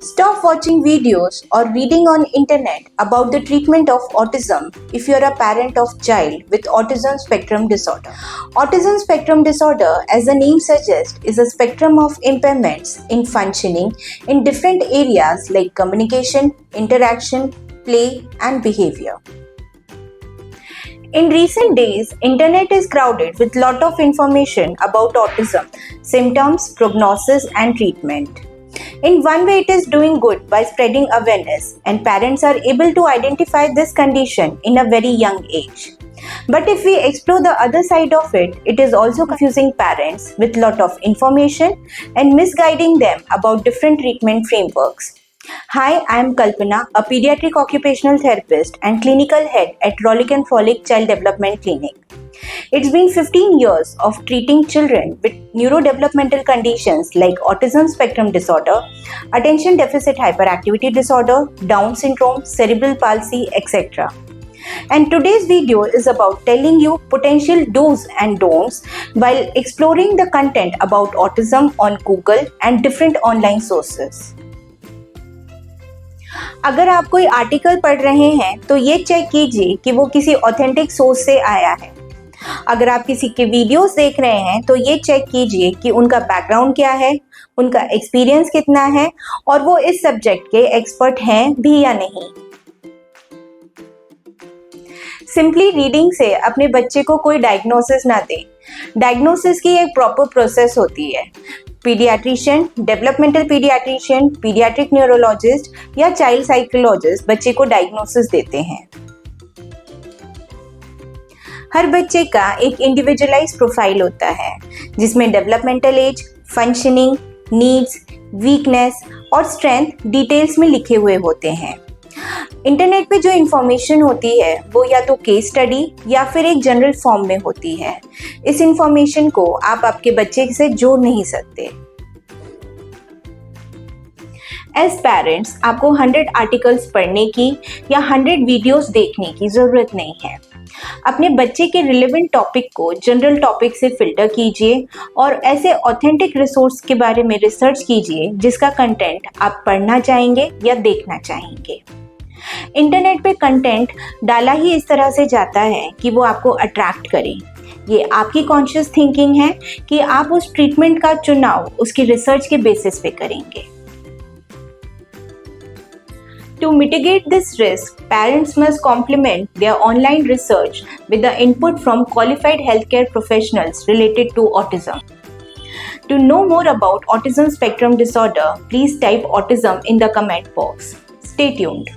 Stop watching videos or reading on internet about the treatment of autism if you are a parent of child with autism spectrum disorder. Autism spectrum disorder, as the name suggests, is a spectrum of impairments in functioning in different areas like communication, interaction, play and behavior. In recent days, internet is crowded with lot of information about autism, symptoms, prognosis and treatment. In one way, it is doing good by spreading awareness, and parents are able to identify this condition in a very young age. But if we explore the other side of it, it is also confusing parents with lot of information and misguiding them about different treatment frameworks. Hi, I am Kalpana, a pediatric occupational therapist and clinical head at Rollick and Frolic Child Development Clinic. It's been 15 years of treating children with neurodevelopmental conditions like autism spectrum disorder, attention deficit hyperactivity disorder, Down syndrome, cerebral palsy, etc. And today's video is about telling you potential do's and don'ts while exploring the content about autism on Google and different online sources. अगर आप कोई article पढ़ रहे हैं तो ये check कीजिए कि वो किसी ऑथेंटिक सोर्स से आया है। अगर आप किसी के वीडियोस देख रहे हैं तो ये चेक कीजिए कि उनका बैकग्राउंड क्या है, उनका एक्सपीरियंस कितना है और वो इस सब्जेक्ट के एक्सपर्ट हैं भी या नहीं। सिंपली रीडिंग से अपने बच्चे को कोई डायग्नोसिस ना दें। डायग्नोसिस की एक प्रॉपर प्रोसेस होती है। Paediatrician, developmental paediatrician, paediatric neurologist या चाइल्ड साइकोलॉजिस्ट बच्चे को डायग्नोसिस देते हैं। हर बच्चे का एक इंडिविजुअलाइज्ड प्रोफाइल होता है जिसमें developmental age, functioning, needs, weakness और स्ट्रेंथ डिटेल्स में लिखे हुए होते हैं। इंटरनेट पे जो इंफॉर्मेशन होती है वो या तो केस स्टडी या फिर एक जनरल फॉर्म में होती है। इस इंफॉर्मेशन को आप आपके बच्चे से जोड़ नहीं सकते। एज पेरेंट्स, आपको 100 आर्टिकल्स पढ़ने की या 100 वीडियोस देखने की ज़रूरत नहीं है। अपने बच्चे के रिलेवेंट टॉपिक को जनरल टॉपिक से फिल्टर कीजिए और ऐसे ऑथेंटिक रिसोर्स के बारे में रिसर्च कीजिए जिसका कंटेंट आप पढ़ना चाहेंगे या देखना चाहेंगे। इंटरनेट पे कंटेंट डाला ही इस तरह से जाता है कि वो आपको अट्रैक्ट करे। ये आपकी कॉन्शियस थिंकिंग है कि आप उस ट्रीटमेंट का चुनाव उसकी रिसर्च के बेसिस पे करेंगे। To mitigate this risk, parents must complement their online research with the input from qualified healthcare professionals related to autism. To know more about autism spectrum disorder, please type autism in the comment box. Stay tuned.